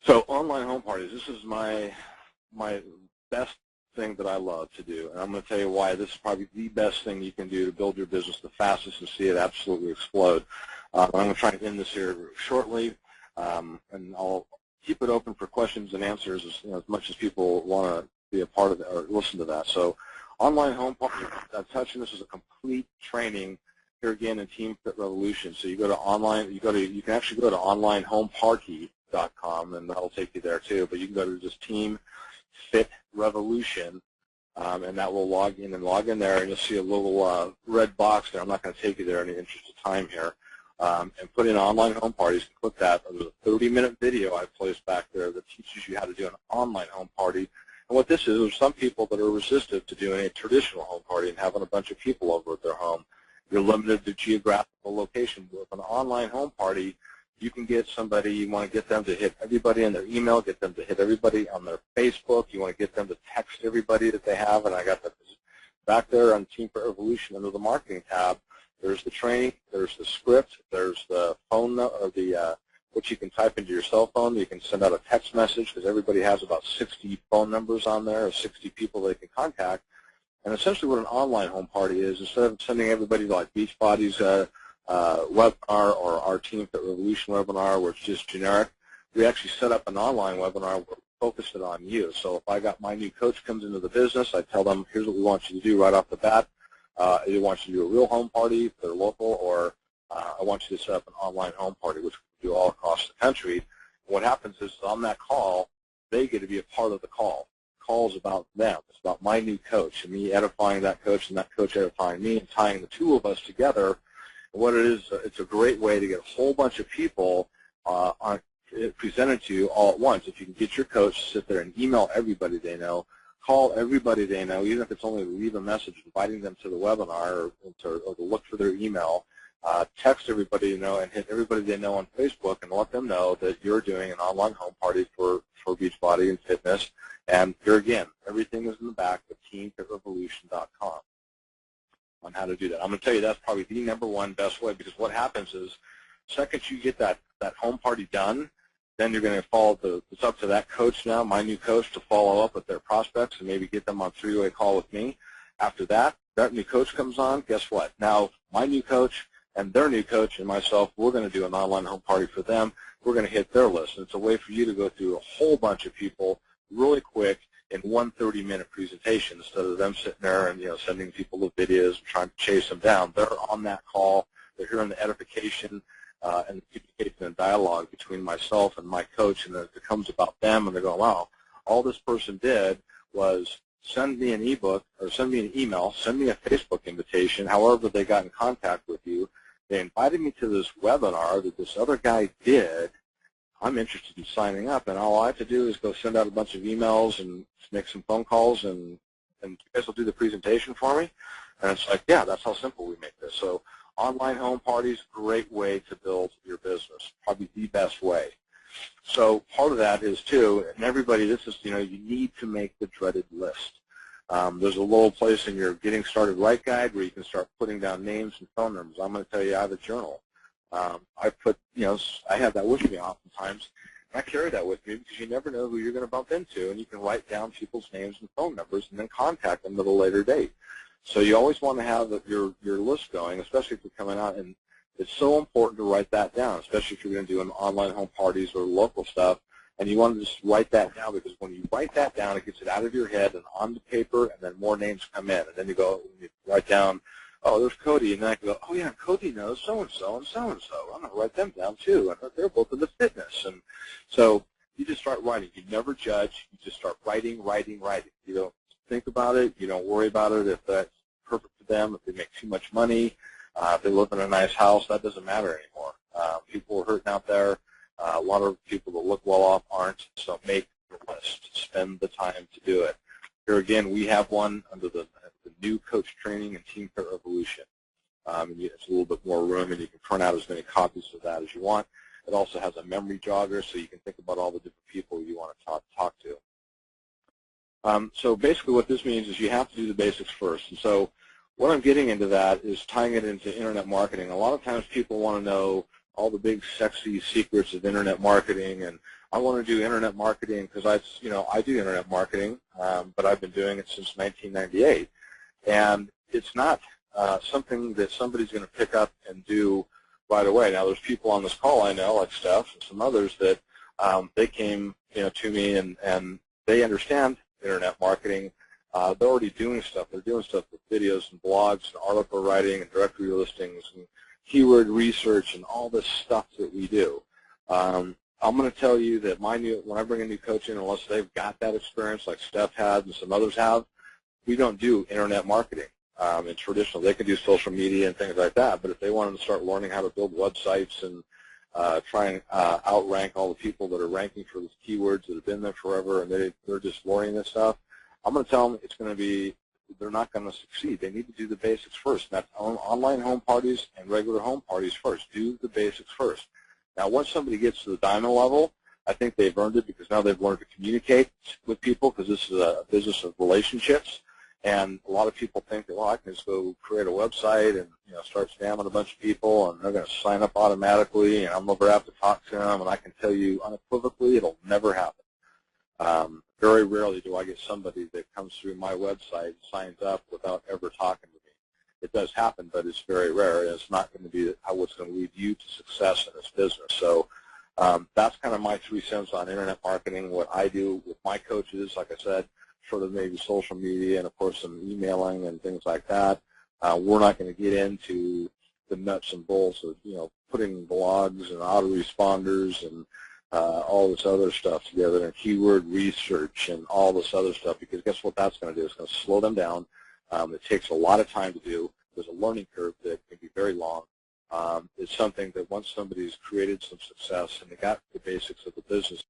So online home parties, this is my best thing that I love to do, and I'm going to tell you why. This is probably the best thing you can do to build your business the fastest and see it absolutely explode. I'm going to try and end this here shortly, and I'll keep it open for questions and answers as much as people want to be a part of it or listen to that. So online home party, touching this is a complete training here again in Team Fit Revolution. So you go to online, you can actually go to onlinehomeparty.com, and that'll take you there too. But you can go to just Team Fit Revolution, and that will log in there, and you'll see a little red box there. I'm not going to take you there in the interest of time here. And put in online home parties. Click that. There's a 30-minute video I placed back there that teaches you how to do an online home party. And what this is, there's some people that are resistant to doing a traditional home party and having a bunch of people over at their home. You're limited to geographical location. With an online home party, you can get somebody, you want to get them to hit everybody in their email, get them to hit everybody on their Facebook. You want to get them to text everybody that they have. And I got that back there on Team Fit Revolution under the marketing tab. There's the training, there's the script, there's the phone, or the what you can type into your cell phone. You can send out a text message because everybody has about 60 phone numbers on there, or 60 people they can contact. And essentially what an online home party is, instead of sending everybody to like Beachbody's webinar or our Team Fit Revolution webinar where it's just generic, we actually set up an online webinar where we focus it on you. So if I got my new coach comes into the business, I tell them, here's what we want you to do right off the bat. Either want you to do a real home party if they're local, or I want you to set up an online home party, which we do all across the country. And what happens is on that call, they get to be a part of the call. The call is about them. It's about my new coach and me edifying that coach and that coach edifying me and tying the two of us together. And what it is, it's a great way to get a whole bunch of people presented to you all at once. If you can get your coach to sit there and email everybody they know, call everybody they know, even if it's only to leave a message inviting them to the webinar or to look for their email, text everybody you know and hit everybody they know on Facebook and let them know that you're doing an online home party for Beachbody and fitness. And here again, everything is in the back of teamfitrevolution.com on how to do that. I'm going to tell you that's probably the #1 best way, because what happens is second you get that home party done, then you're going to follow it's up to that coach now, my new coach, to follow up with their prospects and maybe get them on a 3-way call with me. After that new coach comes on, guess what? Now my new coach and their new coach and myself, we're going to do an online home party for them. We're going to hit their list. And it's a way for you to go through a whole bunch of people really quick in one 30-minute presentation instead of them sitting there and sending people the videos and trying to chase them down. They're on that call. They're hearing the edification and the communication and dialogue between myself and my coach, and it becomes about them, and they're going, wow, all this person did was send me an ebook or send me an email, send me a Facebook invitation, however they got in contact with you. They invited me to this webinar that this other guy did. I'm interested in signing up, and all I have to do is go send out a bunch of emails and make some phone calls, and you guys will do the presentation for me. And it's like, yeah, that's how simple we make this. So online home parties, great way to build your business, probably the best way. So part of that is too, and everybody, this is, you need to make the dreaded list. There's a little place in your Getting Started Right guide where you can start putting down names and phone numbers. I'm going to tell you I have a journal. I put, I have that with me oftentimes, and I carry that with me because you never know who you're going to bump into, and you can write down people's names and phone numbers and then contact them at a later date. So you always want to have your list going, especially if you're coming out, and it's so important to write that down, especially if you're going to do an online home parties or local stuff, and you want to just write that down, because when you write that down, it gets it out of your head and onto paper, and then more names come in, and then you go, you write down, oh, there's Cody, and then I can go, oh yeah, Cody knows so-and-so and so-and-so. I'm going to write them down too, and they're both in the fitness. And so you just start writing. You never judge. You just start writing. You don't think about it. You don't worry about it if that's perfect for them, if they make too much money, if they live in a nice house. That doesn't matter anymore. People are hurting out there. A lot of people that look well off aren't, so make the list. Spend the time to do it. Here again, we have one under the new coach training and Team Fit Revolution. And it's a little bit more room, and you can print out as many copies of that as you want. It also has a memory jogger, so you can think about all the different people you want to talk to. So basically what this means is you have to do the basics first. And so what I'm getting into that is tying it into internet marketing. A lot of times people want to know all the big sexy secrets of internet marketing, and I want to do internet marketing because I do internet marketing, but I've been doing it since 1998, and it's not something that somebody's going to pick up and do right away. Now, there's people on this call I know, like Steph and some others, that they came to me and they understand internet marketing. They're already doing stuff. They're doing stuff with videos and blogs and article writing and directory listings and keyword research and all this stuff that we do. I'm going to tell you that when I bring a new coach in, unless they've got that experience like Steph had and some others have, we don't do internet marketing. In traditional, they can do social media and things like that, but if they wanted to start learning how to build websites and try and outrank all the people that are ranking for these keywords that have been there forever and they're just learning this stuff, I'm going to tell them they're not going to succeed. They need to do the basics first. That's online home parties and regular home parties first. Do the basics first. Now, once somebody gets to the diamond level, I think they've earned it because now they've learned to communicate with people, because this is a business of relationships. And a lot of people think that, well, I can just go create a website and start spamming a bunch of people, and they're going to sign up automatically, and I'm never have to talk to them. And I can tell you unequivocally, it'll never happen. Very rarely do I get somebody that comes through my website and signs up without ever talking to me. It does happen, but it's very rare, and it's not going to be what's going to lead you to success in this business. So that's kind of my 3 cents on internet marketing. What I do with my coaches, like I said, sort of maybe social media and, of course, some emailing and things like that. We're not going to get into the nuts and bolts of, putting blogs and autoresponders and all this other stuff together, and keyword research and all this other stuff, because guess what that's going to do? It's going to slow them down. It takes a lot of time to do. There's a learning curve that can be very long. It's something that once somebody's created some success and they got the basics of the business